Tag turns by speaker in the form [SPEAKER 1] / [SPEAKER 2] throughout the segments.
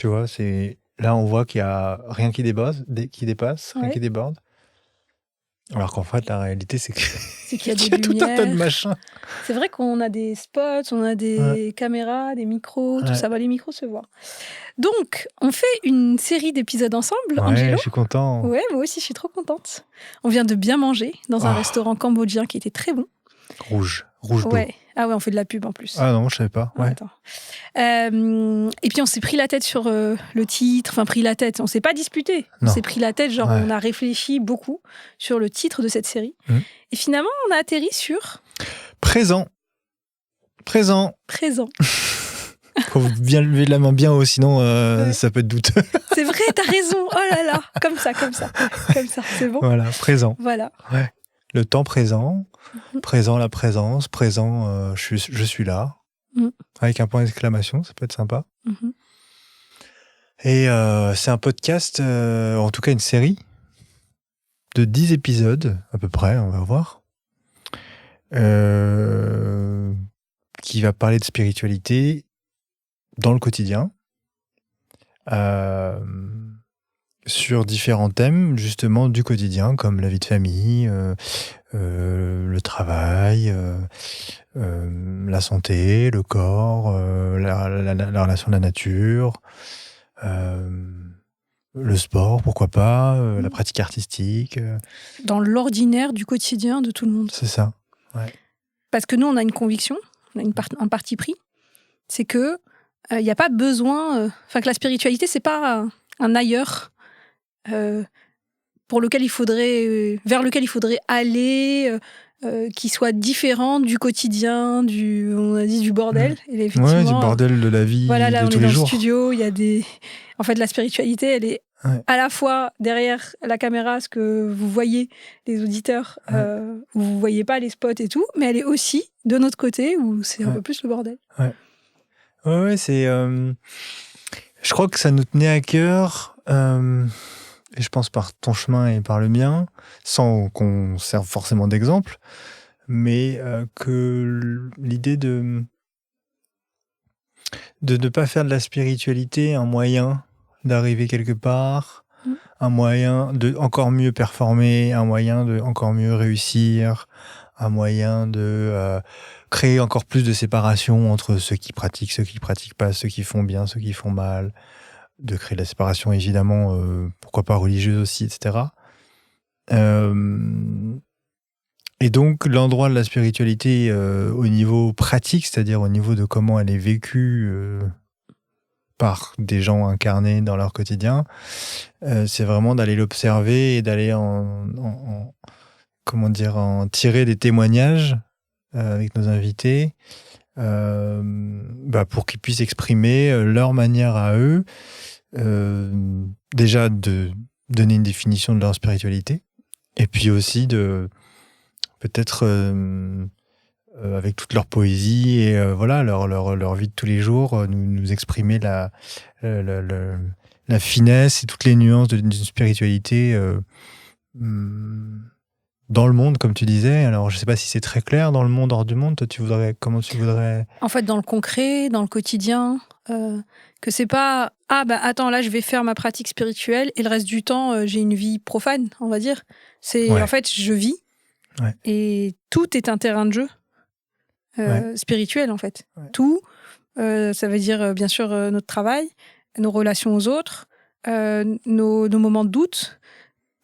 [SPEAKER 1] Tu vois, là, on voit qu'il y a rien qui dépasse, rien
[SPEAKER 2] Ouais.
[SPEAKER 1] qui déborde. Alors qu'en fait, la réalité, c'est
[SPEAKER 2] qu'il y a
[SPEAKER 1] qu'il
[SPEAKER 2] des
[SPEAKER 1] y a tout un tas de
[SPEAKER 2] lumières.
[SPEAKER 1] machins.
[SPEAKER 2] C'est vrai qu'on a des spots, on a des caméras, des micros, tout
[SPEAKER 1] Ouais.
[SPEAKER 2] ça. Les micros se voient. Donc, on fait une série d'épisodes ensemble,
[SPEAKER 1] Ouais,
[SPEAKER 2] Angelo.
[SPEAKER 1] je suis content.
[SPEAKER 2] Ouais, moi aussi, je suis trop contente. On vient de bien manger dans un restaurant cambodgien qui était très bon.
[SPEAKER 1] Rouge d'eau.
[SPEAKER 2] Ouais. Ah ouais, on fait de la pub en plus.
[SPEAKER 1] Ah non, je savais pas. Ouais.
[SPEAKER 2] Attends. Et puis on s'est pris la tête sur le titre, enfin pris la tête, on s'est pas disputé, on
[SPEAKER 1] Non.
[SPEAKER 2] s'est pris la tête, genre
[SPEAKER 1] Ouais.
[SPEAKER 2] on a réfléchi beaucoup sur le titre de cette série. Et finalement on a atterri sur
[SPEAKER 1] Présent.
[SPEAKER 2] Présent.
[SPEAKER 1] Faut bien lever la main bien haut, sinon ça peut être douteux.
[SPEAKER 2] C'est vrai, t'as raison. Oh là là, comme ça, c'est bon.
[SPEAKER 1] Voilà, présent.
[SPEAKER 2] Voilà.
[SPEAKER 1] Ouais. Le temps présent, présent la présence, présent je suis là, avec un point d'exclamation, ça peut être sympa. Et c'est un podcast, en tout cas une série, de 10 épisodes, à peu près, on va voir, qui va parler de spiritualité dans le quotidien, sur différents thèmes, justement, du quotidien, comme la vie de famille, le travail, la santé, le corps, la relation à la nature, le sport, pourquoi pas, la pratique artistique.
[SPEAKER 2] Dans l'ordinaire du quotidien de tout le monde.
[SPEAKER 1] C'est ça, ouais.
[SPEAKER 2] Parce que nous, on a une conviction, on a un parti pris, c'est que il n'y a pas besoin... que la spiritualité, c'est pas un ailleurs vers lequel il faudrait aller, qui soit différent du quotidien, on a dit du bordel. Et effectivement,
[SPEAKER 1] ouais, du bordel de la vie
[SPEAKER 2] là,
[SPEAKER 1] de tous les jours.
[SPEAKER 2] On est dans le studio, il y a des... En fait, la spiritualité, elle est à la fois derrière la caméra, ce que vous voyez, les auditeurs, où vous voyez pas les spots et tout, mais elle est aussi de notre côté, où c'est un peu plus le bordel.
[SPEAKER 1] Ouais, c'est... je crois que ça nous tenait à cœur... et je pense par ton chemin et par le mien, sans qu'on serve forcément d'exemple, mais que l'idée de ne pas faire de la spiritualité un moyen d'arriver quelque part, un moyen de encore mieux performer, un moyen de encore mieux réussir, un moyen de créer encore plus de séparation entre ceux qui pratiquent pas, ceux qui font bien, ceux qui font mal, de créer de la séparation, évidemment, pourquoi pas religieuse aussi, etc. Et donc, l'endroit de la spiritualité au niveau pratique, c'est-à-dire au niveau de comment elle est vécue par des gens incarnés dans leur quotidien, c'est vraiment d'aller l'observer et d'aller en tirer des témoignages avec nos invités, pour qu'ils puissent exprimer leur manière à eux, déjà de donner une définition de leur spiritualité, et puis aussi de peut-être avec toute leur poésie et leur vie de tous les jours, nous exprimer la finesse et toutes les nuances d'une spiritualité dans le monde, comme tu disais. Alors, je ne sais pas si c'est très clair dans le monde, hors du monde. Toi, comment tu voudrais...
[SPEAKER 2] En fait, dans le concret, dans le quotidien, que c'est pas « Ah, attends, là, je vais faire ma pratique spirituelle et le reste du temps, j'ai une vie profane, on va dire. » C'est, en fait, je vis et tout est un terrain de jeu spirituel, en fait. Tout, ça veut dire, bien sûr, notre travail, nos relations aux autres, nos moments de doute,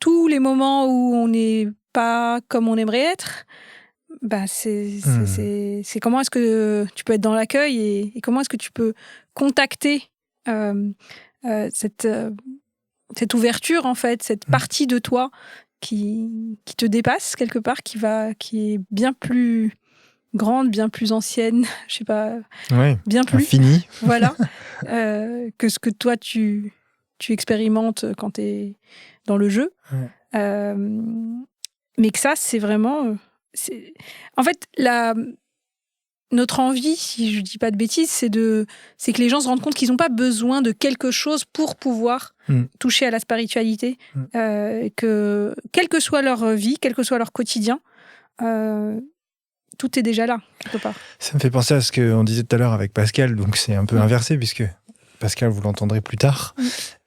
[SPEAKER 2] tous les moments où on n'est pas comme on aimerait être. C'est comment est-ce que tu peux être dans l'accueil et comment est-ce que tu peux contacter cette ouverture, en fait, cette partie de toi qui te dépasse quelque part, qui est bien plus grande, bien plus ancienne, je sais pas, bien plus
[SPEAKER 1] infinie,
[SPEAKER 2] voilà, que ce que toi tu expérimentes quand tu es dans le jeu. Mais que ça, c'est vraiment... En fait, notre envie, si je dis pas de bêtises, c'est que les gens se rendent compte qu'ils n'ont pas besoin de quelque chose pour pouvoir toucher à la spiritualité. Que quelle que soit leur vie, quel que soit leur quotidien, tout est déjà là, quelque part.
[SPEAKER 1] Ça me fait penser à ce qu'on disait tout à l'heure avec Pascal, donc c'est un peu inversé, puisque Pascal, vous l'entendrez plus tard,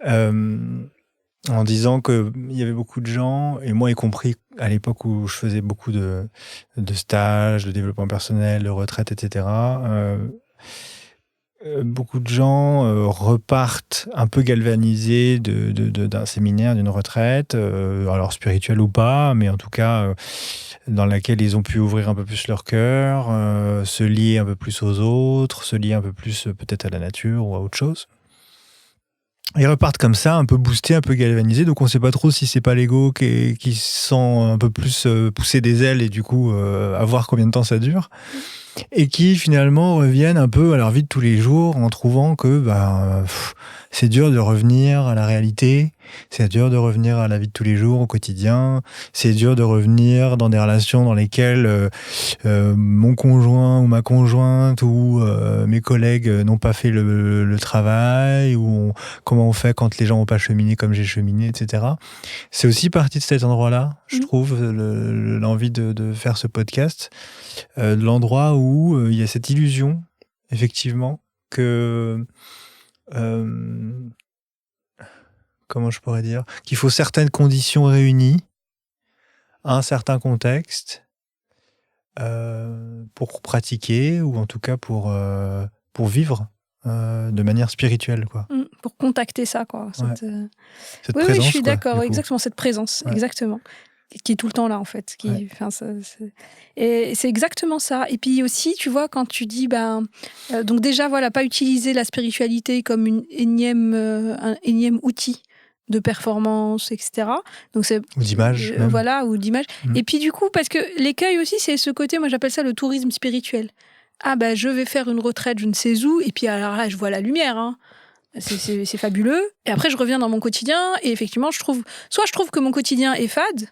[SPEAKER 1] en disant qu'il y avait beaucoup de gens, et moi y compris à l'époque où je faisais beaucoup de stages, de développement personnel, de retraite, etc., beaucoup de gens repartent un peu galvanisés d'un séminaire, d'une retraite, alors spirituelle ou pas, mais en tout cas dans laquelle ils ont pu ouvrir un peu plus leur cœur, se lier un peu plus aux autres, se lier un peu plus peut-être à la nature ou à autre chose. Ils repartent comme ça, un peu boostés, un peu galvanisés, donc on ne sait pas trop si c'est pas l'ego qui sent un peu plus pousser des ailes et du coup à voir combien de temps ça dure. Et qui finalement reviennent un peu à leur vie de tous les jours en trouvant que c'est dur de revenir à la réalité, c'est dur de revenir à la vie de tous les jours, au quotidien, c'est dur de revenir dans des relations dans lesquelles mon conjoint ou ma conjointe ou mes collègues n'ont pas fait le travail, ou comment on fait quand les gens n'ont pas cheminé comme j'ai cheminé, etc. C'est aussi partie de cet endroit-là, je trouve, l'envie de faire ce podcast, de l'endroit où il y a cette illusion, effectivement, que... comment je pourrais dire, qu'il faut certaines conditions réunies à un certain contexte pour pratiquer, ou en tout cas pour vivre de manière spirituelle, quoi.
[SPEAKER 2] Pour contacter ça, quoi. Cette
[SPEAKER 1] présence,
[SPEAKER 2] oui, je suis
[SPEAKER 1] quoi,
[SPEAKER 2] d'accord, exactement, cette présence, exactement. Qui est tout le temps là, en fait. Et c'est exactement ça. Et puis aussi, tu vois, quand tu dis, donc déjà, voilà, pas utiliser la spiritualité comme un énième outil de performance, etc. Donc
[SPEAKER 1] ou d'image.
[SPEAKER 2] Voilà, ou d'image. Et puis du coup, parce que l'écueil aussi, c'est ce côté, moi j'appelle ça le tourisme spirituel. Je vais faire une retraite, je ne sais où, et puis alors là, je vois la lumière, hein. C'est fabuleux. Et après, je reviens dans mon quotidien, et effectivement, je trouve que mon quotidien est fade,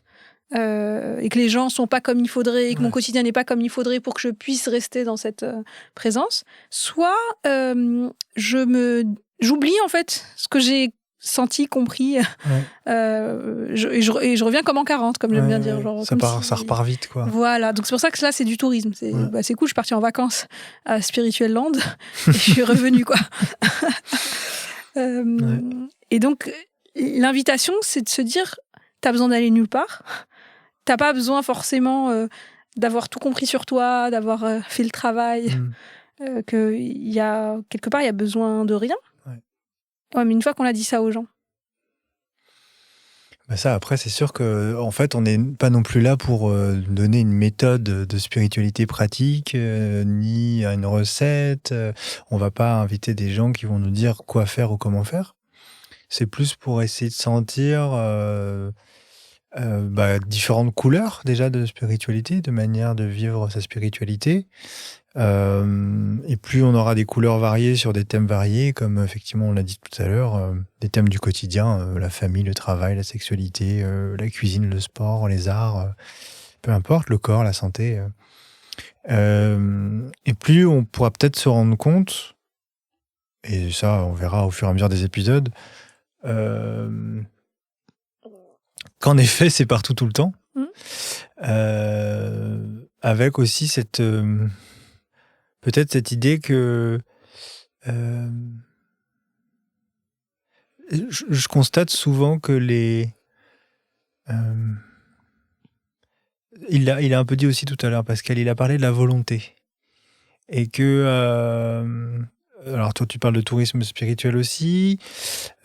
[SPEAKER 2] et que les gens sont pas comme il faudrait, et que mon quotidien n'est pas comme il faudrait pour que je puisse rester dans cette présence. Soit j'oublie en fait ce que j'ai senti, compris, et je reviens comme en 40, comme j'aime bien dire. Genre,
[SPEAKER 1] ça repart vite, quoi.
[SPEAKER 2] Voilà, donc c'est pour ça que là, c'est du tourisme. C'est cool, je suis partie en vacances à Spiritual Land, et je suis revenue, quoi. Et donc, l'invitation, c'est de se dire, t'as besoin d'aller nulle part, t'as pas besoin forcément d'avoir tout compris sur toi, d'avoir fait le travail, qu'il y a, quelque part, il y a besoin de rien. Ouais, mais une fois qu'on a dit ça aux gens.
[SPEAKER 1] Ça, après, c'est sûr qu'en fait, on n'est pas non plus là pour donner une méthode de spiritualité pratique, ni une recette. On va pas inviter des gens qui vont nous dire quoi faire ou comment faire. C'est plus pour essayer de sentir différentes couleurs déjà de spiritualité, de manière de vivre sa spiritualité. Et plus on aura des couleurs variées sur des thèmes variés, comme effectivement on l'a dit tout à l'heure, des thèmes du quotidien, la famille, le travail, la sexualité, la cuisine, le sport, les arts, peu importe, le corps, la santé. Et plus on pourra peut-être se rendre compte, et ça on verra au fur et à mesure des épisodes, qu'en effet c'est partout tout le temps, avec aussi cette... peut-être cette idée que je constate souvent que il a un peu dit aussi tout à l'heure, Pascal, il a parlé de la volonté. Et que... alors toi, tu parles de tourisme spirituel aussi.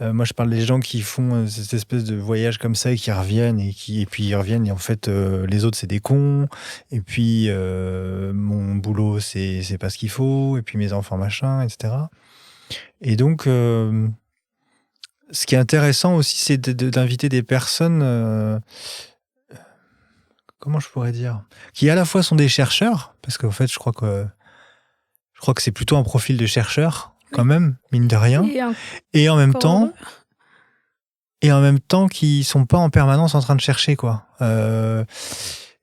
[SPEAKER 1] Moi, je parle des gens qui font cette espèce de voyage comme ça et qui reviennent, et puis ils reviennent, et en fait, les autres, c'est des cons. Et puis, mon boulot, c'est pas ce qu'il faut. Et puis, mes enfants, machin, etc. Et donc, ce qui est intéressant aussi, c'est d'inviter des personnes... comment je pourrais dire, qui à la fois sont des chercheurs, parce qu'en fait, je crois que c'est plutôt un profil de chercheur, quand même, mine de rien. Et en même temps, qui sont pas en permanence en train de chercher, quoi.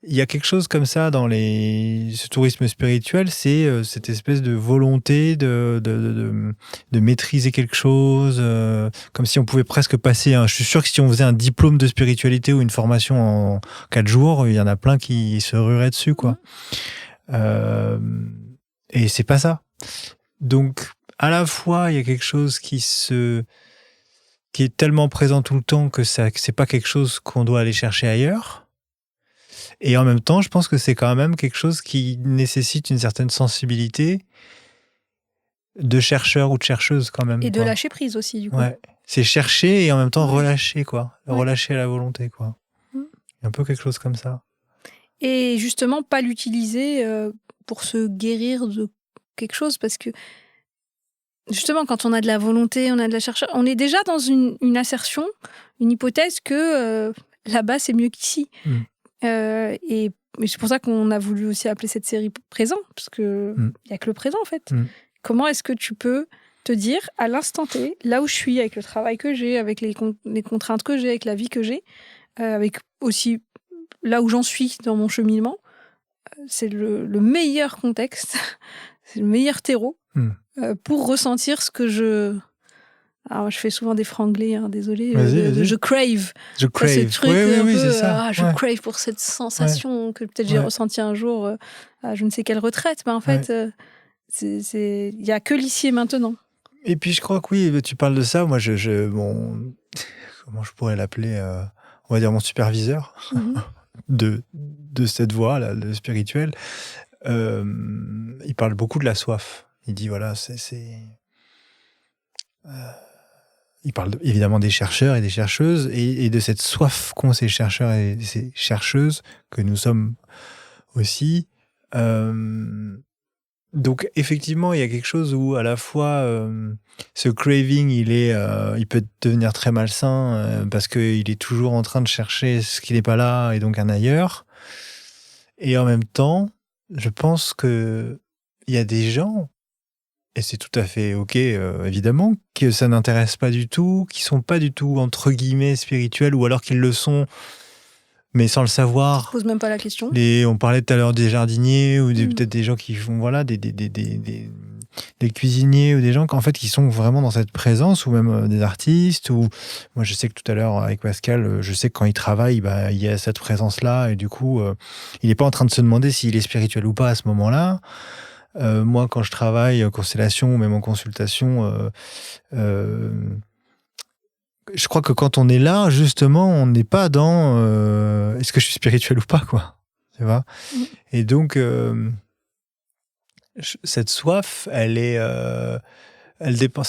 [SPEAKER 1] Il y a quelque chose comme ça dans ce tourisme spirituel, c'est cette espèce de volonté de maîtriser quelque chose, comme si on pouvait presque passer... je suis sûr que si on faisait un diplôme de spiritualité ou une formation en 4 jours, il y en a plein qui se rueraient dessus, quoi. Et c'est pas ça. Donc, à la fois, il y a quelque chose qui est tellement présent tout le temps que c'est pas quelque chose qu'on doit aller chercher ailleurs. Et en même temps, je pense que c'est quand même quelque chose qui nécessite une certaine sensibilité de chercheur ou de chercheuse quand même.
[SPEAKER 2] Et de
[SPEAKER 1] quoi.
[SPEAKER 2] lâcher prise aussi, du coup.
[SPEAKER 1] Ouais. C'est chercher et en même temps
[SPEAKER 2] Ouais.
[SPEAKER 1] relâcher, quoi.
[SPEAKER 2] Ouais.
[SPEAKER 1] Relâcher à la volonté, quoi.
[SPEAKER 2] Mm.
[SPEAKER 1] Il y a un peu quelque chose comme ça.
[SPEAKER 2] Et justement, pas l'utiliser pour se guérir de quelque chose, parce que justement, quand on a de la volonté, on a de la chercheur, on est déjà dans une assertion, une hypothèse que là-bas, c'est mieux qu'ici.
[SPEAKER 1] Mm.
[SPEAKER 2] Et c'est pour ça qu'on a voulu aussi appeler cette série présent, parce qu'il n'y a que le présent, en fait.
[SPEAKER 1] Mm.
[SPEAKER 2] Comment est-ce que tu peux te dire, à l'instant T, là où je suis, avec le travail que j'ai, avec les contraintes que j'ai, avec la vie que j'ai, avec aussi là où j'en suis dans mon cheminement, c'est le meilleur contexte, c'est le meilleur terreau pour ressentir ce que je... Alors, je fais souvent des franglais, hein, désolé.
[SPEAKER 1] Vas-y.
[SPEAKER 2] Je crave.
[SPEAKER 1] Je crave.
[SPEAKER 2] Ce truc
[SPEAKER 1] oui, c'est ça.
[SPEAKER 2] je crave pour cette sensation que peut-être j'ai ressentie un jour à je ne sais quelle retraite. Mais en fait, il n'y a que l'ici et maintenant.
[SPEAKER 1] Et puis, je crois que oui, tu parles de ça. Moi, comment je pourrais l'appeler on va dire mon superviseur de cette voie, là, le spirituel. Il parle beaucoup de la soif. Il dit, voilà, il parle évidemment des chercheurs et des chercheuses et de cette soif qu'ont ces chercheurs et ces chercheuses, que nous sommes aussi. Donc, effectivement, il y a quelque chose où, à la fois, ce craving, il peut devenir très malsain parce qu'il est toujours en train de chercher ce qui n'est pas là et donc un ailleurs. Et en même temps, je pense qu'il y a des gens, et c'est tout à fait OK, évidemment, que ça n'intéresse pas du tout, qui sont pas du tout, entre guillemets, spirituels, ou alors qu'ils le sont, mais sans le savoir.
[SPEAKER 2] Je ne pose même pas la question.
[SPEAKER 1] On parlait tout à l'heure des jardiniers, ou peut-être des gens qui font, voilà, des cuisiniers, ou des gens en fait, qui sont vraiment dans cette présence, ou même des artistes. Ou moi, je sais que tout à l'heure, avec Pascal, je sais que quand il travaille, il y a cette présence-là, et du coup, il n'est pas en train de se demander s'il est spirituel ou pas à ce moment-là. Moi, quand je travaille en constellation ou même en consultation, je crois que quand on est là, justement, on n'est pas dans est-ce que je suis spirituel ou pas, quoi. Tu vois ? Et donc, cette soif, ça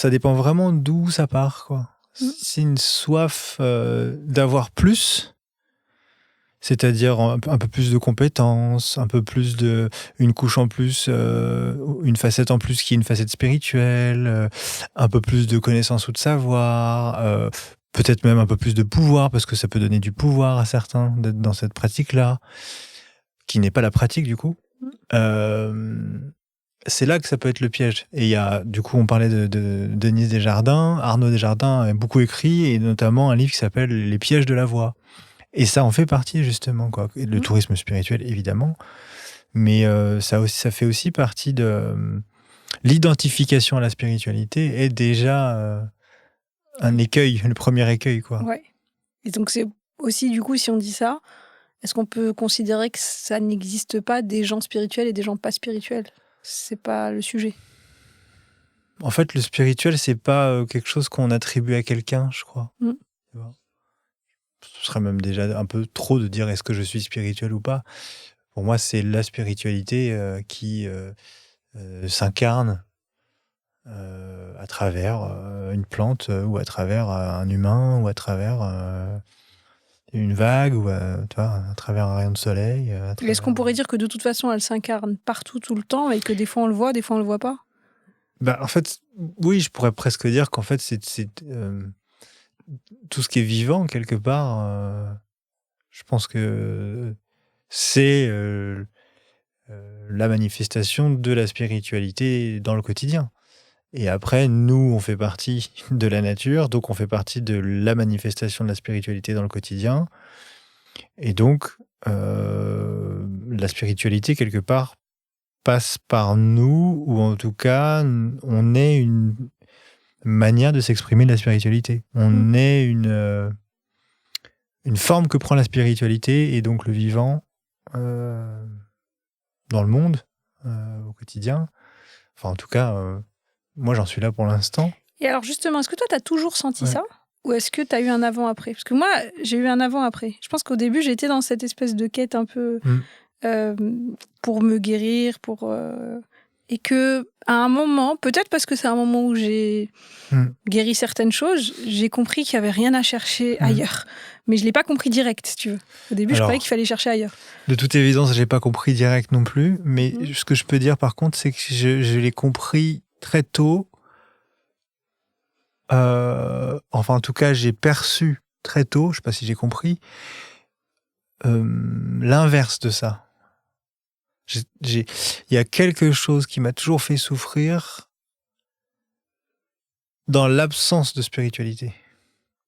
[SPEAKER 1] dépend vraiment d'où ça part, quoi. C'est une soif d'avoir plus, c'est-à-dire un peu plus de compétences, un peu plus une couche en plus, une facette en plus qui est une facette spirituelle, un peu plus de connaissances ou de savoir, peut-être même un peu plus de pouvoir, parce que ça peut donner du pouvoir à certains d'être dans cette pratique-là, qui n'est pas la pratique du coup. C'est là que ça peut être le piège. Et il y a, du coup, on parlait de Denise Desjardins. Arnaud Desjardins a beaucoup écrit, et notamment un livre qui s'appelle Les pièges de la voix. Et ça en fait partie, justement, quoi. Et le tourisme spirituel, évidemment. Mais ça fait aussi partie de l'identification à la spiritualité est déjà un écueil, le premier écueil, quoi.
[SPEAKER 2] Ouais. Et donc, c'est aussi, du coup, si on dit ça, est-ce qu'on peut considérer que ça n'existe pas des gens spirituels et des gens pas spirituels ? C'est pas le sujet.
[SPEAKER 1] En fait, le spirituel, c'est pas quelque chose qu'on attribue à quelqu'un, je crois. Ce serait même déjà un peu trop de dire est-ce que je suis spirituel ou pas. Pour moi, c'est la spiritualité qui s'incarne à travers une plante ou à travers un humain ou à travers une vague ou à travers un rayon de soleil.
[SPEAKER 2] Est-ce qu'on pourrait dire que de toute façon, elle s'incarne partout, tout le temps, et que des fois on le voit, des fois on le voit pas ?
[SPEAKER 1] En fait, oui, je pourrais presque dire qu'en fait, c'est tout ce qui est vivant, quelque part, je pense que c'est la manifestation de la spiritualité dans le quotidien. Et après, nous, on fait partie de la nature, donc on fait partie de la manifestation de la spiritualité dans le quotidien. Et donc, la spiritualité, quelque part, passe par nous, ou en tout cas, on est une manière de s'exprimer de la spiritualité. On est une forme que prend la spiritualité, et donc le vivant dans le monde, au quotidien. Enfin, en tout cas, moi, j'en suis là pour l'instant.
[SPEAKER 2] Et alors justement, est-ce que toi, tu as toujours senti
[SPEAKER 1] Ouais.
[SPEAKER 2] ça? Ou est-ce que tu as eu un avant-après? Parce que moi, j'ai eu un avant-après. Je pense qu'au début, j'étais dans cette espèce de quête un peu pour me guérir, et que à un moment, peut-être parce que c'est un moment où j'ai guéri certaines choses, j'ai compris qu'il n'y avait rien à chercher ailleurs. Mais je ne l'ai pas compris direct, si tu veux. Au début, je croyais qu'il fallait chercher ailleurs.
[SPEAKER 1] De toute évidence, je n'ai pas compris direct non plus. Mais ce que je peux dire, par contre, c'est que je l'ai compris très tôt. Enfin, en tout cas, j'ai perçu très tôt, je ne sais pas si j'ai compris, l'inverse de ça. Il y a quelque chose qui m'a toujours fait souffrir dans l'absence de spiritualité.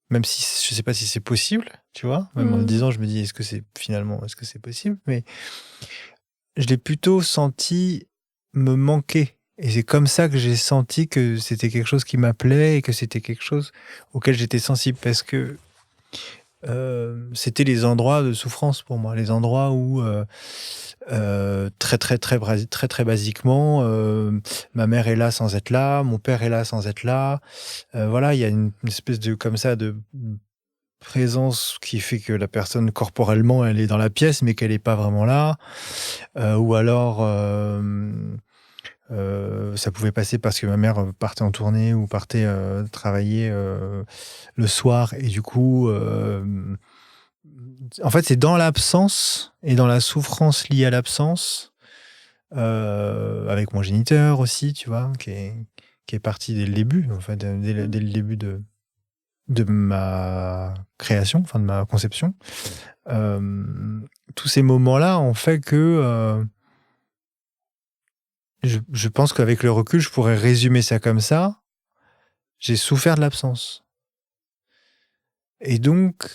[SPEAKER 1] Même si je ne sais pas si c'est possible, tu vois. Même en le disant, je me dis, est-ce que c'est possible? Mais je l'ai plutôt senti me manquer. Et c'est comme ça que j'ai senti que c'était quelque chose qui m'appelait et que c'était quelque chose auquel j'étais sensible. Parce que c'était les endroits de souffrance pour moi. Les endroits où, très basiquement, ma mère est là sans être là, mon père est là sans être là. Voilà, il y a une espèce de, comme ça, de présence qui fait que la personne, corporellement, elle est dans la pièce, mais qu'elle n'est pas vraiment là. Ou alors... ça pouvait passer parce que ma mère partait en tournée ou partait travailler le soir et du coup en fait c'est dans l'absence et dans la souffrance liée à l'absence avec mon géniteur aussi, tu vois, qui est parti dès le début, en fait, dès le début de ma création, enfin de ma conception. Tous ces moments-là ont fait que je pense qu'avec le recul, je pourrais résumer ça comme ça. J'ai souffert de l'absence. Et donc,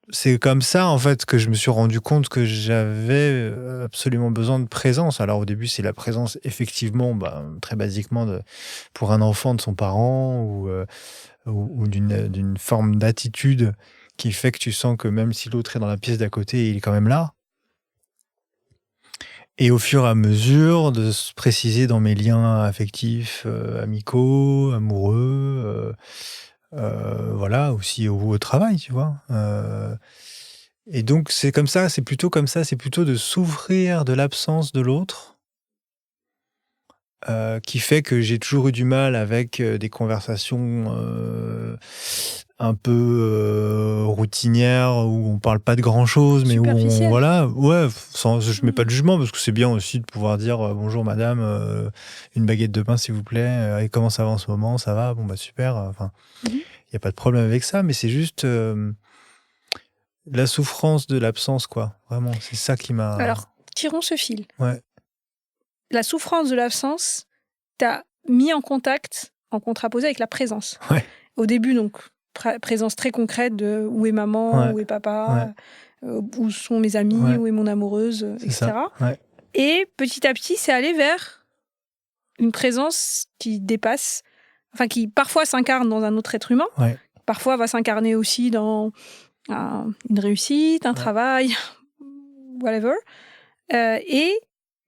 [SPEAKER 1] c'est comme ça, en fait, que je me suis rendu compte que j'avais absolument besoin de présence. Alors, au début, c'est la présence, effectivement, très basiquement, pour un enfant de son parent ou d'une forme d'attitude qui fait que tu sens que même si l'autre est dans la pièce d'à côté, il est quand même là. Et au fur et à mesure de se préciser dans mes liens affectifs, amicaux, amoureux, voilà, aussi au travail, tu vois. Et donc, c'est comme ça, c'est plutôt de souffrir de l'absence de l'autre, qui fait que j'ai toujours eu du mal avec des conversations un peu routinières où on parle pas de grand chose, mais où on, voilà, ouais, je mets pas de jugement parce que c'est bien aussi de pouvoir dire bonjour madame, une baguette de pain s'il vous plaît, et comment ça va en ce moment, ça va, bon bah super, enfin, il y a pas de problème avec ça, mais c'est juste la souffrance de l'absence, quoi, vraiment, c'est ça qui m'a...
[SPEAKER 2] Alors, tirons ce fil.
[SPEAKER 1] Ouais.
[SPEAKER 2] La souffrance de l'absence t'a mis en contact, en contraposé avec la présence.
[SPEAKER 1] Ouais.
[SPEAKER 2] Au début, donc, présence très concrète de où est maman, où est papa, où sont mes amis, où est mon amoureuse, etc. Et petit à petit, c'est allé vers une présence qui dépasse, enfin qui parfois s'incarne dans un autre être humain, parfois va s'incarner aussi dans une réussite, un travail, whatever. Et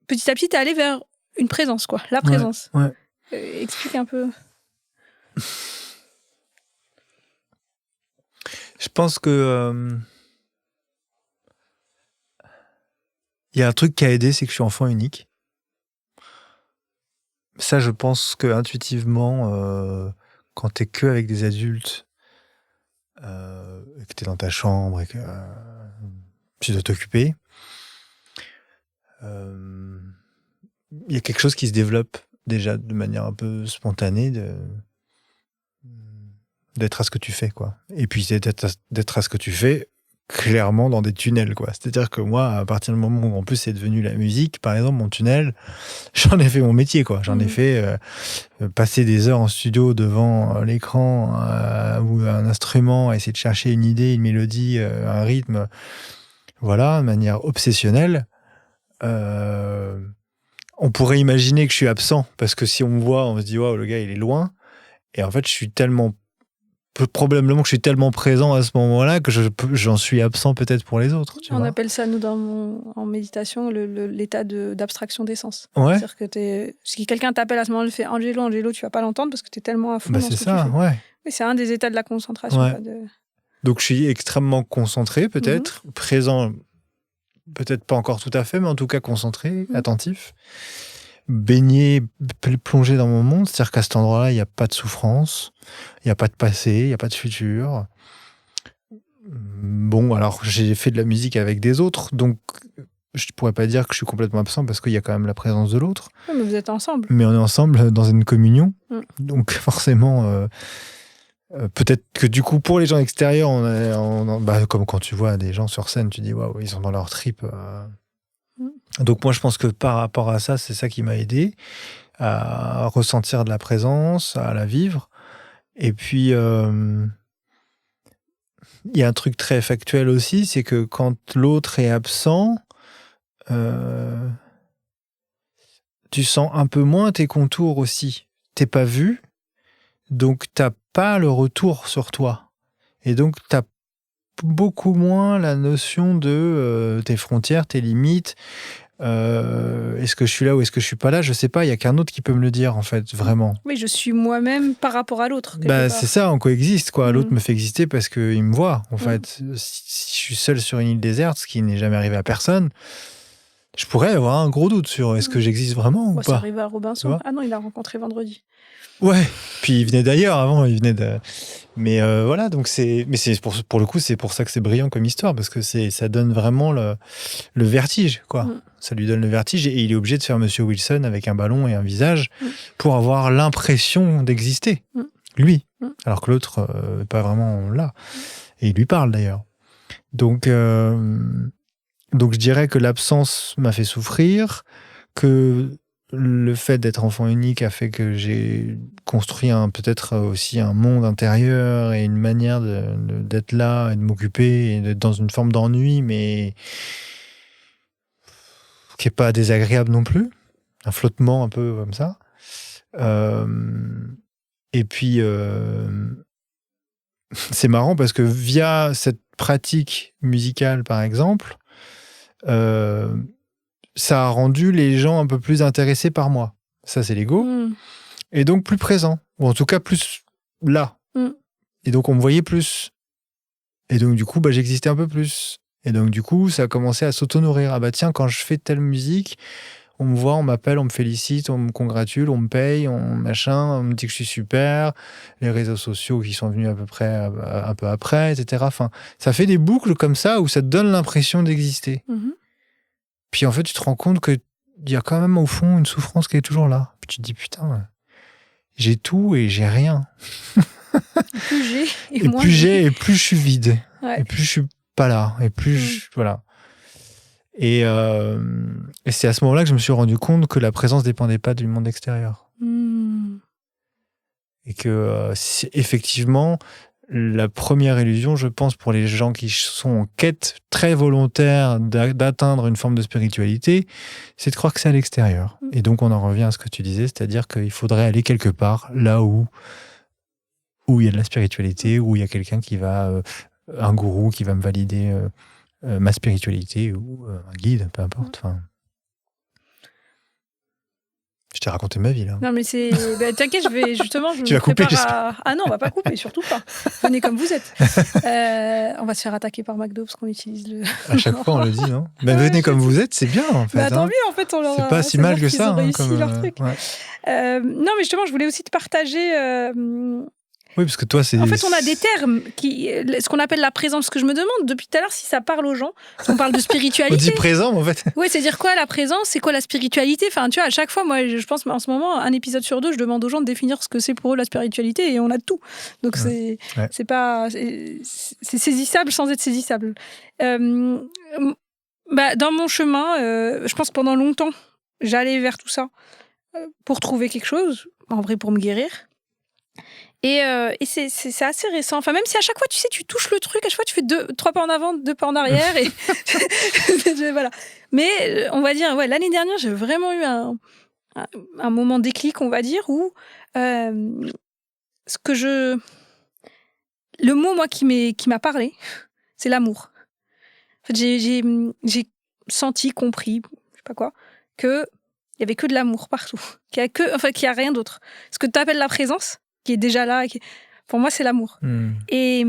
[SPEAKER 2] petit à petit, t'es allé vers une présence, quoi, la présence. Explique un peu.
[SPEAKER 1] Je pense que y a un truc qui a aidé, c'est que je suis enfant unique. Ça, je pense que intuitivement, quand t'es que avec des adultes, et que t'es dans ta chambre et que tu dois t'occuper, y a quelque chose qui se développe déjà de manière un peu spontanée d'être à ce que tu fais, quoi. Et puis d'être à ce que tu fais clairement dans des tunnels, quoi. C'est-à-dire que moi, à partir du moment où en plus c'est devenu la musique, par exemple, mon tunnel, j'en ai fait mon métier, quoi. J'en ai fait passer des heures en studio devant l'écran ou un instrument, essayer de chercher une idée, une mélodie, un rythme, voilà, de manière obsessionnelle. On pourrait imaginer que je suis absent parce que si on me voit, on se dit waouh, le gars il est loin. Et en fait, je suis tellement probablement que je suis tellement présent à ce moment-là que j'en suis absent peut-être pour les autres. Tu
[SPEAKER 2] On
[SPEAKER 1] vois.
[SPEAKER 2] appelle ça, nous, en méditation, l'état d'abstraction des sens.
[SPEAKER 1] Ouais.
[SPEAKER 2] C'est-à-dire que si quelqu'un t'appelle à ce moment-là, il fait Angelo, tu vas pas l'entendre parce que tu es tellement à fond
[SPEAKER 1] Bah,
[SPEAKER 2] dans
[SPEAKER 1] c'est
[SPEAKER 2] ce que
[SPEAKER 1] ça,
[SPEAKER 2] tu fais.
[SPEAKER 1] ouais.
[SPEAKER 2] Oui, c'est un des états de la concentration.
[SPEAKER 1] Ouais.
[SPEAKER 2] Quoi,
[SPEAKER 1] Donc, je suis extrêmement concentré, peut-être, présent, peut-être pas encore tout à fait, mais en tout cas concentré, attentif. Baigné, plongé dans mon monde, c'est-à-dire qu'à cet endroit-là, il n'y a pas de souffrance, il n'y a pas de passé, il n'y a pas de futur. Bon, alors j'ai fait de la musique avec des autres, donc je ne pourrais pas dire que je suis complètement absent parce qu'il y a quand même la présence de l'autre.
[SPEAKER 2] Oui, mais vous êtes ensemble.
[SPEAKER 1] Mais on est ensemble dans une communion, donc forcément, peut-être que du coup, pour les gens extérieurs, comme quand tu vois des gens sur scène, tu dis waouh, ils sont dans leur trip. Donc moi, je pense que par rapport à ça, c'est ça qui m'a aidé à ressentir de la présence, à la vivre. Et puis, il y a un truc très factuel aussi, c'est que quand l'autre est absent, tu sens un peu moins tes contours aussi. T'es pas vu, donc t'as pas le retour sur toi. Et donc t'as beaucoup moins la notion de tes frontières, tes limites. Est-ce que je suis là ou est-ce que je suis pas là? Je sais pas, il y a qu'un autre qui peut me le dire en fait, vraiment.
[SPEAKER 2] Oui, je suis moi-même par rapport à l'autre.
[SPEAKER 1] C'est ça, on coexiste quoi. L'autre me fait exister parce qu'il me voit en fait. Si je suis seul sur une île déserte, ce qui n'est jamais arrivé à personne, je pourrais avoir un gros doute sur est-ce que j'existe vraiment ou pas.
[SPEAKER 2] Ça arrive à Robinson. Ah non, il l'a rencontré vendredi.
[SPEAKER 1] Ouais, puis il venait d'ailleurs avant, il venait de... Mais voilà, donc mais pour le coup, c'est pour ça que c'est brillant comme histoire, parce que ça donne vraiment le vertige, quoi. Ça lui donne le vertige, et il est obligé de faire Monsieur Wilson avec un ballon et un visage pour avoir l'impression d'exister, lui. Alors que l'autre n'est pas vraiment là. Et il lui parle d'ailleurs. Donc je dirais que l'absence m'a fait souffrir, que le fait d'être enfant unique a fait que j'ai construit peut-être aussi un monde intérieur et une manière d'être là et de m'occuper et d'être dans une forme d'ennui, mais qui n'est pas désagréable non plus. Un flottement un peu comme ça. Et puis, c'est marrant parce que via cette pratique musicale, par exemple, ça a rendu les gens un peu plus intéressés par moi. Ça, c'est l'ego. Et donc plus présent. Ou en tout cas, plus là. Et donc, on me voyait plus. Et donc, du coup, j'existais un peu plus. Et donc, du coup, ça a commencé à s'auto-nourrir. Ah tiens, quand je fais telle musique, on me voit, on m'appelle, on me félicite, on me congratule, on me paye, on me dit que je suis super. Les réseaux sociaux qui sont venus à peu près un peu après, etc. Enfin, ça fait des boucles comme ça où ça te donne l'impression d'exister. Puis en fait, tu te rends compte qu'il y a quand même au fond une souffrance qui est toujours là. Puis tu te dis, putain, j'ai tout et j'ai rien.
[SPEAKER 2] Plus j'ai
[SPEAKER 1] et moins plus j'ai et plus je suis vide.
[SPEAKER 2] Ouais.
[SPEAKER 1] Et plus je suis pas là. Et plus voilà. Et c'est à ce moment-là que je me suis rendu compte que la présence dépendait pas du monde extérieur. Et que effectivement, la première illusion, je pense, pour les gens qui sont en quête très volontaire d'atteindre une forme de spiritualité, c'est de croire que c'est à l'extérieur. Et donc, on en revient à ce que tu disais, c'est-à-dire qu'il faudrait aller quelque part, là où il y a de la spiritualité, où il y a quelqu'un qui va, un gourou qui va me valider ma spiritualité, ou un guide, peu importe. Enfin, je t'ai raconté ma vie, là.
[SPEAKER 2] Non, mais c'est... t'inquiète,
[SPEAKER 1] Tu vas couper,
[SPEAKER 2] à... Ah non, on va pas couper, surtout pas. Venez comme vous êtes. On va se faire attaquer par McDo parce qu'on utilise le...
[SPEAKER 1] À chaque fois, on le dit, non? Venez comme vous êtes, c'est bien, en fait.
[SPEAKER 2] Tant mieux, en fait.
[SPEAKER 1] C'est pas si mal que ça.
[SPEAKER 2] Ils ont réussi leur truc.
[SPEAKER 1] Ouais.
[SPEAKER 2] Non, mais justement, je voulais aussi te partager...
[SPEAKER 1] Oui, parce que toi, c'est...
[SPEAKER 2] En fait, on a des termes, ce qu'on appelle la présence. Ce que je me demande depuis tout à l'heure, si ça parle aux gens. On parle de spiritualité.
[SPEAKER 1] On dit présent, en fait.
[SPEAKER 2] Oui, c'est dire quoi la présence? C'est quoi la spiritualité? Enfin, tu vois, à chaque fois, moi, je pense en ce moment, un épisode sur deux, je demande aux gens de définir ce que c'est pour eux la spiritualité, et on a tout. Donc, c'est pas... C'est saisissable sans être saisissable. Dans mon chemin, je pense que pendant longtemps, j'allais vers tout ça pour trouver quelque chose, en vrai, pour me guérir. Et c'est assez récent. Enfin, même si à chaque fois, tu sais, tu touches le truc, à chaque fois, tu fais 3 pas en avant, 2 pas en arrière. Et voilà. Mais on va dire, l'année dernière, j'ai vraiment eu un moment déclic, on va dire, où ce que je le mot, moi, qui m'a parlé, c'est l'amour. En fait, j'ai senti, compris, je sais pas quoi, que il y avait que de l'amour partout, qu'il y a rien d'autre. Ce que tu appelles la présence, qui est déjà là, pour moi, c'est l'amour. Et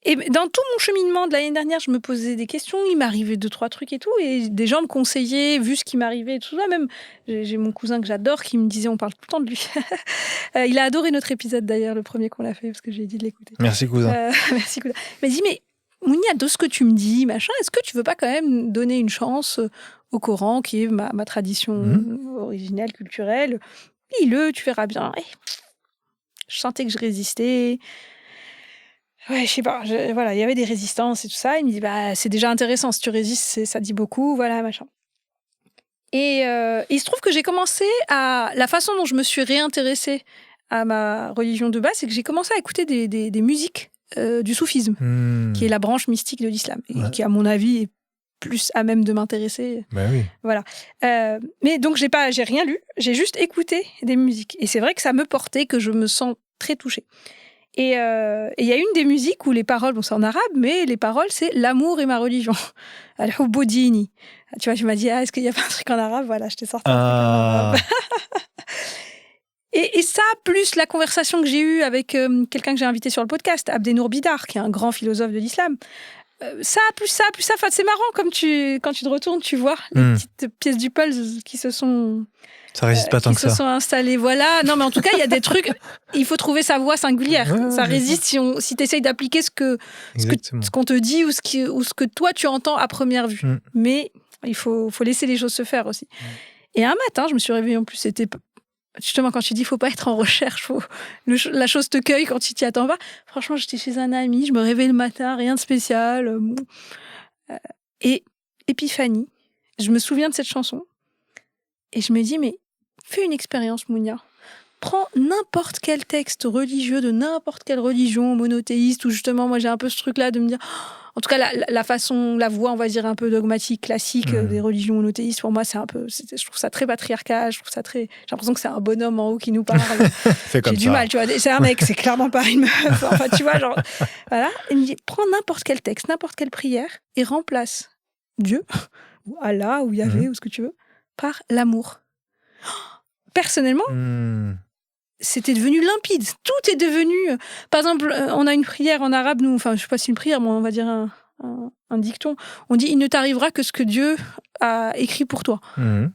[SPEAKER 2] dans tout mon cheminement de l'année dernière, je me posais des questions, il m'arrivait 2-3 trucs et tout, et des gens me conseillaient, vu ce qui m'arrivait et tout ça. Même, j'ai mon cousin que j'adore qui me disait, on parle tout le temps de lui. Il a adoré notre épisode d'ailleurs, le premier qu'on a fait, parce que j'ai dit de l'écouter.
[SPEAKER 1] Merci cousin.
[SPEAKER 2] Merci cousin. Il m'a dit, mais Mounia, de ce que tu me dis, machin, est-ce que tu veux pas quand même donner une chance au Coran, qui est ma tradition originelle, culturelle? Lis-le, tu verras bien. Et je sentais que je résistais. Ouais, je sais pas. Voilà, il y avait des résistances et tout ça. Il me dit, c'est déjà intéressant. Si tu résistes, ça dit beaucoup. Voilà, machin. Et il se trouve que j'ai commencé la façon dont je me suis réintéressée à ma religion de base, c'est que j'ai commencé à écouter des musiques du soufisme, qui est la branche mystique de l'islam, et qui, à mon avis, est plus à même de m'intéresser.
[SPEAKER 1] Oui.
[SPEAKER 2] Voilà. Mais donc, j'ai rien lu. J'ai juste écouté des musiques. Et c'est vrai que ça me portait, que je me sens très touchée. Et il y a une des musiques où les paroles, bon, c'est en arabe, mais les paroles, c'est « L'amour est ma religion ». Al-hubbu dini. Tu vois, tu m'as dit, est-ce qu'il n'y a pas un truc en arabe? Voilà, je t'ai sorti un truc en arabe. Et ça, plus la conversation que j'ai eue avec quelqu'un que j'ai invité sur le podcast, Abdenour Bidar, qui est un grand philosophe de l'islam, ça, plus ça. Enfin, c'est marrant, quand tu te retournes, tu vois les petites pièces du puzzle qui se sont...
[SPEAKER 1] Ça résiste pas tant que ça.
[SPEAKER 2] Qui se sont installés, voilà. Non, mais en tout cas, il y a des trucs... Il faut trouver sa voix singulière. Ça résiste si tu essayes d'appliquer ce qu'on te dit ou ce que toi, tu entends à première vue. Mais il faut laisser les choses se faire aussi. Et un matin, je me suis réveillée, en plus, c'était... Justement, quand tu dis, il ne faut pas être en recherche, la chose te cueille quand tu t'y attends pas. Franchement, j'étais chez un ami, je me réveille le matin, rien de spécial. Et épiphanie, je me souviens de cette chanson. Et je me dis, mais fais une expérience, Mounia. Prends n'importe quel texte religieux de n'importe quelle religion monothéiste, où justement, moi, j'ai un peu ce truc-là de me dire... En tout cas, la voix, on va dire, un peu dogmatique, classique des religions monothéistes, pour moi, c'est un peu... Je trouve ça très patriarcal, j'ai l'impression que c'est un bonhomme en haut qui nous parle.
[SPEAKER 1] C'est comme
[SPEAKER 2] j'ai du mal, tu vois. C'est un mec, c'est clairement pas une meuf. Enfin, tu vois, genre... Voilà. Il me dit, prends n'importe quel texte, n'importe quelle prière, et remplace Dieu, ou Allah, ou Yahvé, ou ce que tu veux, par l'amour. Personnellement, c'était devenu limpide. Tout est devenu... Par exemple, on a une prière en arabe, nous, enfin, je sais pas si une prière, mais on va dire un dicton. On dit « Il ne t'arrivera que ce que Dieu a écrit pour toi ».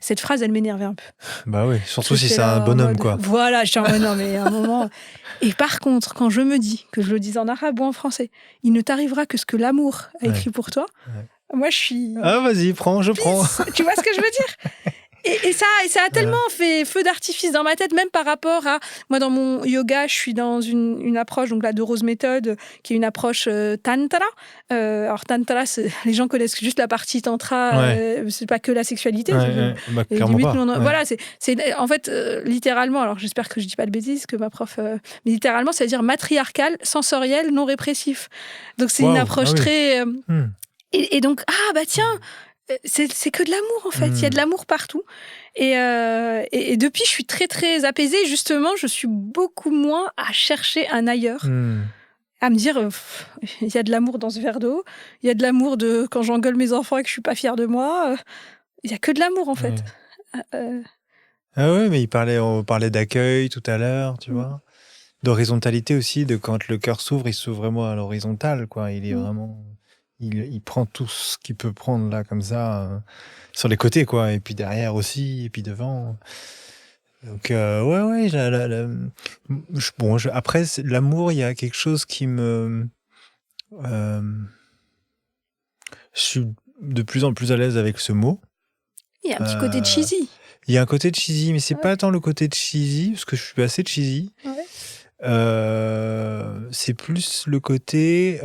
[SPEAKER 2] Cette phrase, elle m'énervait un peu.
[SPEAKER 1] Bah oui, surtout si c'est un bonhomme, quoi.
[SPEAKER 2] Voilà, je suis en bonhomme, mais à un moment... Et par contre, quand je me dis, que je le dis en arabe ou en français, « Il ne t'arrivera que ce que l'amour a écrit pour toi », moi, je suis...
[SPEAKER 1] Ah, vas-y, je prends.
[SPEAKER 2] Tu vois ce que je veux dire ? Et ça a tellement fait feu d'artifice dans ma tête, même par rapport à... Moi, dans mon yoga, je suis dans une approche, donc la de Rose Méthode, qui est une approche tantra. Alors, tantra, les gens connaissent juste la partie tantra, c'est pas que la sexualité.
[SPEAKER 1] Clairement pas.
[SPEAKER 2] Voilà, c'est en fait, littéralement, alors j'espère que je dis pas de bêtises, que ma prof... mais littéralement, ça veut dire matriarcal, sensoriel, non répressif. Donc, c'est une approche très... Et donc, tiens... C'est que de l'amour, en fait. Il y a de l'amour partout. Et depuis, je suis très, très apaisée. Justement, je suis beaucoup moins à chercher un ailleurs. À me dire, il y a de l'amour dans ce verre d'eau. Il y a de l'amour quand j'engueule mes enfants et que je suis pas fière de moi. Il y a que de l'amour, en fait.
[SPEAKER 1] Ah ouais, mais on parlait d'accueil tout à l'heure, tu vois. D'horizontalité aussi, de quand le cœur s'ouvre, il s'ouvre vraiment à l'horizontale, quoi. Il est vraiment... Il prend tout ce qu'il peut prendre là comme ça sur les côtés, quoi, et puis derrière aussi, et puis devant. Donc après l'amour, il y a quelque chose qui me je suis de plus en plus à l'aise avec ce mot.
[SPEAKER 2] Il y a un petit côté cheesy.
[SPEAKER 1] Il y a un côté cheesy, mais c'est pas tant le côté cheesy, parce que je suis assez cheesy. C'est plus le côté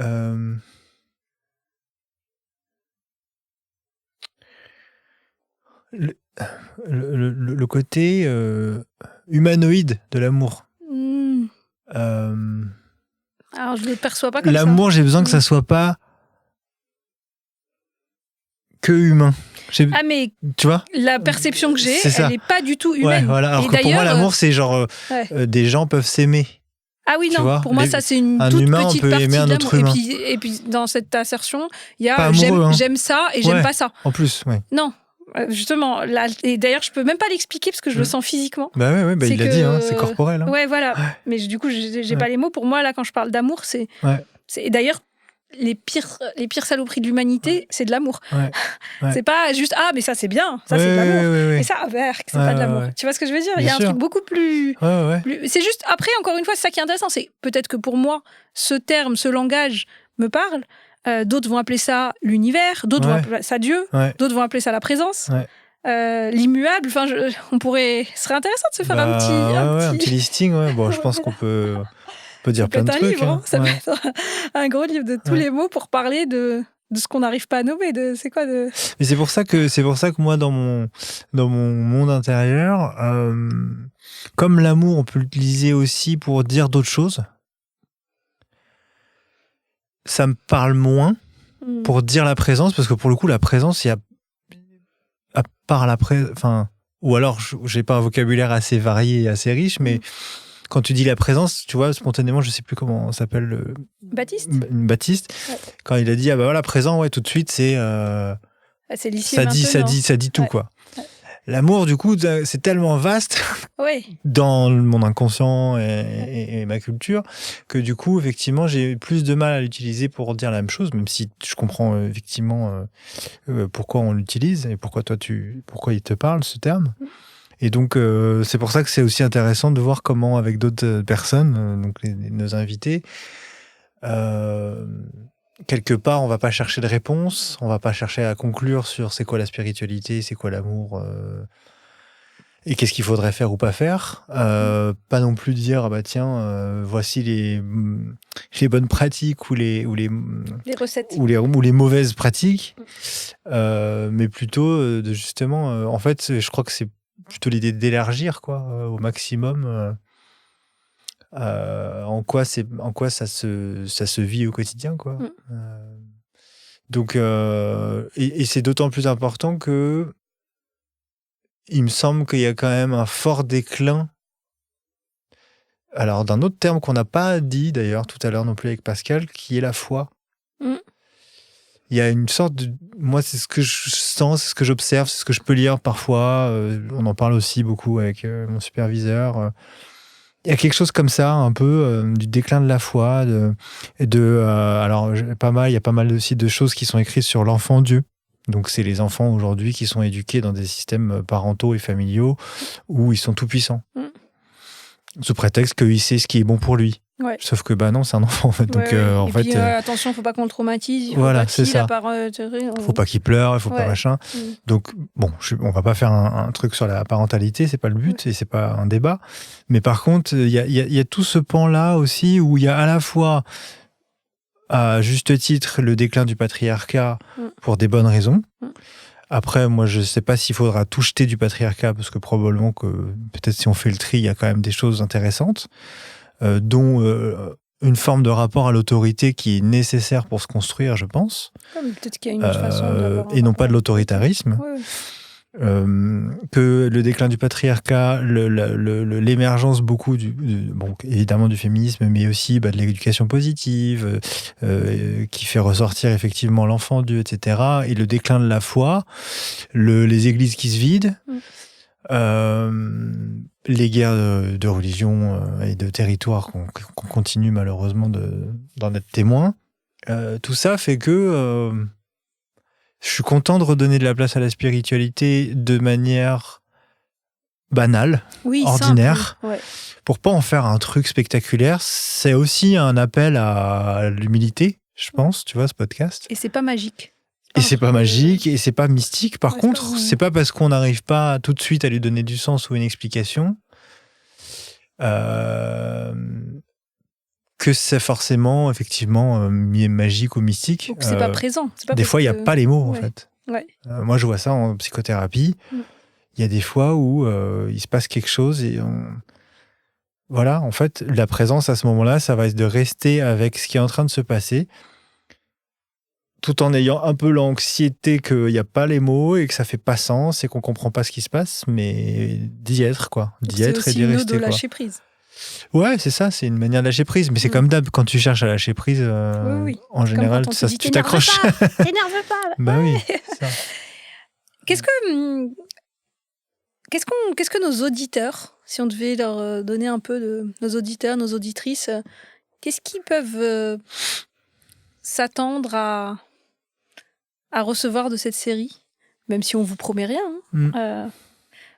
[SPEAKER 1] le côté humanoïde de l'amour.
[SPEAKER 2] Alors, je ne le perçois pas comme ça.
[SPEAKER 1] L'amour, j'ai besoin que ça soit pas que humain.
[SPEAKER 2] Mais
[SPEAKER 1] tu vois,
[SPEAKER 2] la perception que j'ai, elle n'est pas du tout humaine.
[SPEAKER 1] Ouais, voilà. Alors que pour moi, l'amour, c'est genre des gens peuvent s'aimer.
[SPEAKER 2] Ah oui,
[SPEAKER 1] Tu
[SPEAKER 2] non,
[SPEAKER 1] vois,
[SPEAKER 2] pour moi, ça, c'est une
[SPEAKER 1] un
[SPEAKER 2] toute
[SPEAKER 1] humain, on
[SPEAKER 2] petite
[SPEAKER 1] peut
[SPEAKER 2] partie
[SPEAKER 1] aimer un
[SPEAKER 2] de
[SPEAKER 1] autre
[SPEAKER 2] l'amour.
[SPEAKER 1] humain.
[SPEAKER 2] Et puis, dans cette assertion, il y
[SPEAKER 1] Pas
[SPEAKER 2] a
[SPEAKER 1] amoureux, hein.
[SPEAKER 2] j'aime ça et j'aime
[SPEAKER 1] Ouais.
[SPEAKER 2] pas ça.
[SPEAKER 1] En plus, ouais.
[SPEAKER 2] Non, justement, là, et d'ailleurs, je peux même pas l'expliquer parce que je le sens physiquement.
[SPEAKER 1] Bah ouais,
[SPEAKER 2] C'est
[SPEAKER 1] il l'a
[SPEAKER 2] que-
[SPEAKER 1] dit, hein, c'est corporel. Hein.
[SPEAKER 2] Ouais, voilà.
[SPEAKER 1] Ouais.
[SPEAKER 2] Mais du coup, j'ai
[SPEAKER 1] Ouais.
[SPEAKER 2] pas les mots. Pour moi, là, quand je parle d'amour, c'est.
[SPEAKER 1] Ouais.
[SPEAKER 2] Et d'ailleurs, les pires saloperies de l'humanité, c'est de l'amour.
[SPEAKER 1] Ouais. Ouais.
[SPEAKER 2] C'est pas juste mais ça c'est bien, ça
[SPEAKER 1] Ouais,
[SPEAKER 2] c'est de l'amour.
[SPEAKER 1] ouais.
[SPEAKER 2] Et ça, c'est
[SPEAKER 1] Ouais,
[SPEAKER 2] pas de l'amour.
[SPEAKER 1] ouais.
[SPEAKER 2] Tu vois ce que je veux dire? Il y
[SPEAKER 1] Bien
[SPEAKER 2] a un
[SPEAKER 1] sûr.
[SPEAKER 2] truc beaucoup plus.
[SPEAKER 1] Ouais.
[SPEAKER 2] C'est juste, après, encore une fois, c'est ça qui est intéressant. C'est peut-être que pour moi, ce terme, ce langage me parle. D'autres vont appeler ça l'univers, d'autres vont appeler ça Dieu, d'autres vont appeler ça la présence. L'immuable, enfin, ce serait intéressant de se faire
[SPEAKER 1] un petit listing. Ouais. Bon, je pense qu'on peut dire plein de trucs.
[SPEAKER 2] Livre, hein. Ça peut être un gros livre de tous les mots pour parler de ce qu'on n'arrive pas à nommer.
[SPEAKER 1] Mais c'est pour ça que moi, dans mon monde intérieur, comme l'amour, on peut l'utiliser aussi pour dire d'autres choses. Ça me parle moins pour dire la présence, parce que pour le coup, la présence, il y a à part ou alors j'ai pas un vocabulaire assez varié et assez riche, mais quand tu dis la présence, tu vois, spontanément, je sais plus comment s'appelle Baptiste.
[SPEAKER 2] Ouais.
[SPEAKER 1] Quand il a dit présent, tout de suite, c'est
[SPEAKER 2] c'est l'ici
[SPEAKER 1] ça dit tout, quoi. Ouais. L'amour, du coup, c'est tellement vaste dans mon inconscient et ma culture que du coup, effectivement, j'ai plus de mal à l'utiliser pour dire la même chose, même si je comprends effectivement pourquoi on l'utilise et pourquoi il te parle, ce terme. Et donc, c'est pour ça que c'est aussi intéressant de voir comment, avec d'autres personnes, donc nos invités, quelque part, on va pas chercher de réponse, on va pas chercher à conclure sur c'est quoi la spiritualité, c'est quoi l'amour, et qu'est-ce qu'il faudrait faire ou pas faire. Pas non plus dire, voici les bonnes pratiques ou les
[SPEAKER 2] recettes.
[SPEAKER 1] Ou les mauvaises pratiques, mais plutôt de justement, en fait, je crois que c'est plutôt l'idée d'élargir au maximum en quoi ça se vit au quotidien donc et c'est d'autant plus important que il me semble qu'il y a quand même un fort déclin, alors d'un autre terme qu'on n'a pas dit d'ailleurs tout à l'heure non plus avec Pascal, qui est la foi. Il y a une sorte de... Moi, c'est ce que je sens, c'est ce que j'observe, c'est ce que je peux lire parfois. On en parle aussi beaucoup avec mon superviseur. Il y a quelque chose comme ça, un peu, du déclin de la foi. Alors, il y a pas mal aussi de choses qui sont écrites sur l'enfant Dieu. Donc, c'est les enfants aujourd'hui qui sont éduqués dans des systèmes parentaux et familiaux où ils sont tout-puissants. Sous prétexte qu'il sait ce qui est bon pour lui. Ouais. Sauf que non, c'est un enfant en fait. Donc
[SPEAKER 2] attention, faut pas qu'on le traumatise.
[SPEAKER 1] Voilà, c'est ça. Faut pas qu'il pleure, il faut pas machin. Donc on va pas faire un truc sur la parentalité, c'est pas le but et c'est pas un débat. Mais par contre, il y a tout ce pan là aussi où il y a à la fois à juste titre le déclin du patriarcat pour des bonnes raisons. Après, moi, je sais pas s'il faudra tout jeter du patriarcat parce que probablement que peut-être si on fait le tri, il y a quand même des choses intéressantes. Dont une forme de rapport à l'autorité qui est nécessaire pour se construire, je pense.
[SPEAKER 2] Peut-être qu'il y a une autre façon
[SPEAKER 1] et non pas de l'autoritarisme. Que le déclin du patriarcat, l'émergence beaucoup évidemment du féminisme, mais aussi de l'éducation positive, qui fait ressortir effectivement l'enfant Dieu, etc. Et le déclin de la foi, les églises qui se vident. Les guerres de religion et de territoire qu'on continue malheureusement d'en être témoin. Tout ça fait que je suis content de redonner de la place à la spiritualité de manière banale, ordinaire, pour pas en faire un truc spectaculaire. C'est aussi un appel à l'humilité, je pense, tu vois, ce podcast.
[SPEAKER 2] Et c'est pas magique.
[SPEAKER 1] Et c'est pas magique, et c'est pas mystique. Par contre, c'est pas parce qu'on n'arrive pas tout de suite à lui donner du sens ou une explication que c'est forcément, effectivement, magique ou mystique.
[SPEAKER 2] Donc c'est pas présent.
[SPEAKER 1] Des fois, il n'y a pas les mots, en fait. Moi, je vois ça en psychothérapie. Il y a des fois où il se passe quelque chose et voilà, en fait, la présence à ce moment-là, ça va être de rester avec ce qui est en train de se passer, tout en ayant un peu l'anxiété qu'il n'y a pas les mots et que ça fait pas sens et qu'on comprend pas ce qui se passe, mais d'y être, quoi. D'y être et d'y rester,
[SPEAKER 2] de lâcher prise.
[SPEAKER 1] Ouais, c'est ça, c'est une manière de lâcher prise. Mais c'est comme d'hab, quand tu cherches à lâcher prise,
[SPEAKER 2] Oui.
[SPEAKER 1] en général,
[SPEAKER 2] Comme quand on
[SPEAKER 1] ça,
[SPEAKER 2] te dit,
[SPEAKER 1] tu t'accroches.
[SPEAKER 2] T'énerve pas.
[SPEAKER 1] Bah oui, ça.
[SPEAKER 2] Qu'est-ce que nos auditeurs, si on devait leur donner un peu de nos auditeurs, nos auditrices, qu'est-ce qu'ils peuvent s'attendre à recevoir de cette série, même si on vous promet rien,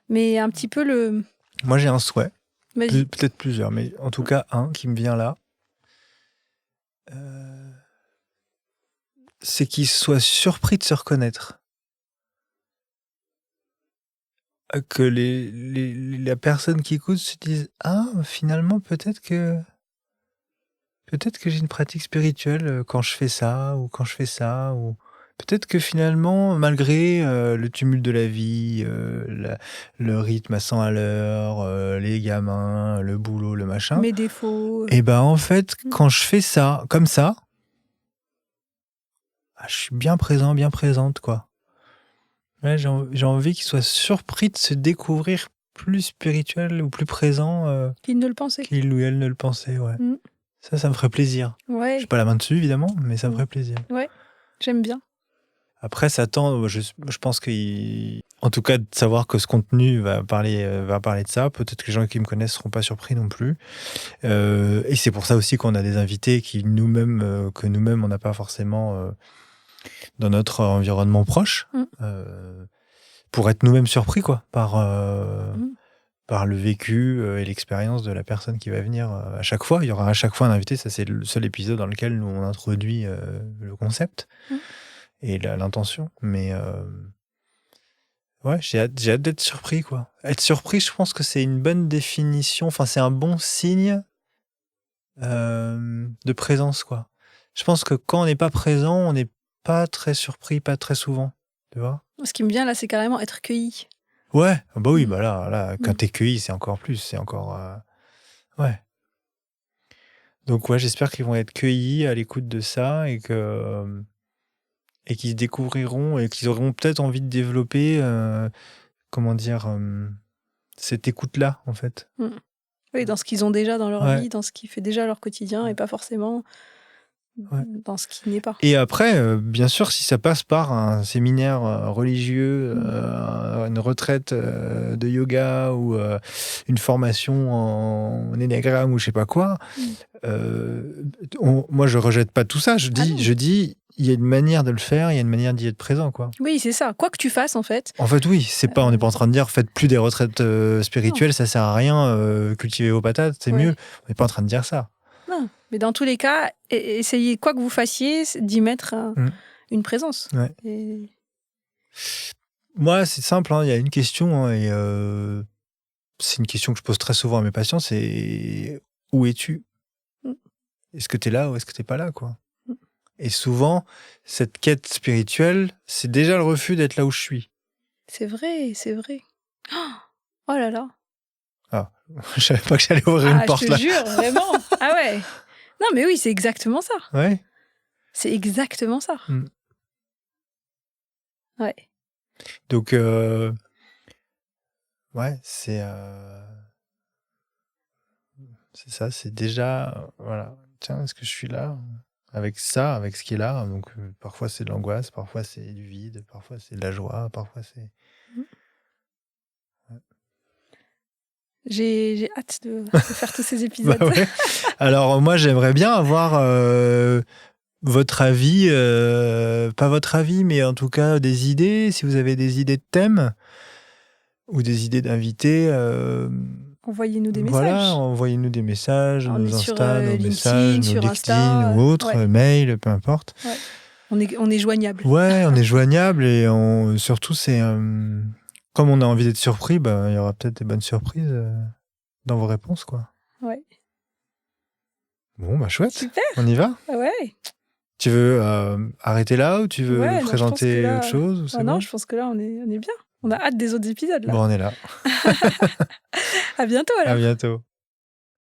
[SPEAKER 2] mais un petit peu le.
[SPEAKER 1] Moi, j'ai un souhait,
[SPEAKER 2] Vas-y.
[SPEAKER 1] peut-être plusieurs, mais en tout cas un qui me vient là. C'est qu'ils soient surpris de se reconnaître. Que la personne qui écoute se dise « Ah, finalement, peut-être que j'ai une pratique spirituelle quand je fais ça, ou quand je fais ça, ou peut-être que finalement, malgré le tumulte de la vie, le rythme à 100 à l'heure, les gamins, le boulot, le machin,
[SPEAKER 2] Mes défauts.
[SPEAKER 1] et ben en fait, quand je fais ça, comme ça, je suis bien présent, bien présente, quoi. » Ouais, j'ai envie qu'ils soient surpris de se découvrir plus spirituel ou plus présent
[SPEAKER 2] Qu'ils ne le pensaient.
[SPEAKER 1] qu'il ou elle ne le pensait, ouais. Ça me ferait plaisir.
[SPEAKER 2] Ouais.
[SPEAKER 1] J'ai pas la main dessus, évidemment, mais ça me ferait plaisir.
[SPEAKER 2] Ouais, j'aime bien.
[SPEAKER 1] Après, ça tend, je pense en tout cas, de savoir que ce contenu va parler de ça. Peut-être que les gens qui me connaissent seront pas surpris non plus. Et c'est pour ça aussi qu'on a des invités que nous-mêmes, on n'a pas forcément dans notre environnement proche, pour être nous-mêmes surpris, quoi, par le vécu et l'expérience de la personne qui va venir à chaque fois. Il y aura à chaque fois un invité. Ça, c'est le seul épisode dans lequel nous, on introduit le concept et l'intention. Mais ouais, j'ai hâte d'être surpris, quoi. Être surpris, je pense que c'est une bonne définition. Enfin, c'est un bon signe de présence, quoi. Je pense que quand on n'est pas présent, on n'est pas très surpris, pas très souvent. Tu vois ?
[SPEAKER 2] Ce qui me vient là, c'est carrément être cueilli.
[SPEAKER 1] Ouais, bah oui, bah là, quand t'es cueilli, c'est encore plus, c'est encore, ouais. Donc ouais, j'espère qu'ils vont être cueillis à l'écoute de ça et qu'ils se découvriront et qu'ils auront peut-être envie de développer, comment dire, cette écoute-là, en fait.
[SPEAKER 2] Oui, dans ce qu'ils ont déjà dans leur vie, dans ce qui fait déjà leur quotidien et pas forcément dans ce qui n'est pas.
[SPEAKER 1] Et après, bien sûr, si ça passe par un séminaire religieux, une retraite de yoga ou une formation en énéagramme ou je sais pas quoi, moi je rejette pas tout ça. Je dis, il y a une manière de le faire, il y a une manière d'y être présent, quoi.
[SPEAKER 2] Oui, c'est ça. Quoi que tu fasses, en fait.
[SPEAKER 1] En fait, oui, on n'est pas en train de dire faites plus des retraites spirituelles, ça sert à rien, cultivez vos patates, c'est mieux. On n'est pas en train de dire ça.
[SPEAKER 2] Non, mais dans tous les cas, essayez, quoi que vous fassiez, d'y mettre une présence.
[SPEAKER 1] Ouais. Moi, c'est simple, il y a une question, et c'est une question que je pose très souvent à mes patients, c'est où es-tu ? Est-ce que tu es là ou est-ce que tu n'es pas là, quoi ? Et souvent, cette quête spirituelle, c'est déjà le refus d'être là où je suis.
[SPEAKER 2] C'est vrai, c'est vrai. Oh là là.
[SPEAKER 1] Ah, je savais pas que j'allais ouvrir une porte là.
[SPEAKER 2] Je te jure, vraiment. Ah ouais. Non, mais oui, c'est exactement ça.
[SPEAKER 1] Ouais.
[SPEAKER 2] C'est exactement ça. Ouais.
[SPEAKER 1] Donc, ouais, c'est ça, c'est déjà, voilà. Tiens, est-ce que je suis là ? Avec ça, avec ce qui est là. Donc, parfois c'est de l'angoisse, parfois c'est du vide, parfois c'est de la joie, parfois c'est...
[SPEAKER 2] Ouais. J'ai hâte de faire tous ces épisodes.
[SPEAKER 1] Bah ouais. Alors, moi, j'aimerais bien avoir votre avis, pas votre avis, mais en tout cas des idées. Si vous avez des idées de thèmes ou des idées d'invités...
[SPEAKER 2] envoyez-nous des messages.
[SPEAKER 1] Voilà, envoyez-nous des messages, nos Insta, nos
[SPEAKER 2] LinkedIn,
[SPEAKER 1] messages, nos LinkedIn ou autres, mail, peu importe.
[SPEAKER 2] Ouais. On est joignable.
[SPEAKER 1] Ouais, on est joignable et surtout, c'est comme on a envie d'être surpris, il y aura peut-être des bonnes surprises dans vos réponses, quoi.
[SPEAKER 2] Ouais.
[SPEAKER 1] Bon, chouette.
[SPEAKER 2] Super.
[SPEAKER 1] On y va ?
[SPEAKER 2] Ouais.
[SPEAKER 1] Tu veux arrêter là ou tu veux présenter autre chose ou
[SPEAKER 2] non, je pense que là, on est bien. On a hâte des autres épisodes. Là.
[SPEAKER 1] Bon, on est là.
[SPEAKER 2] À bientôt, alors.
[SPEAKER 1] À bientôt.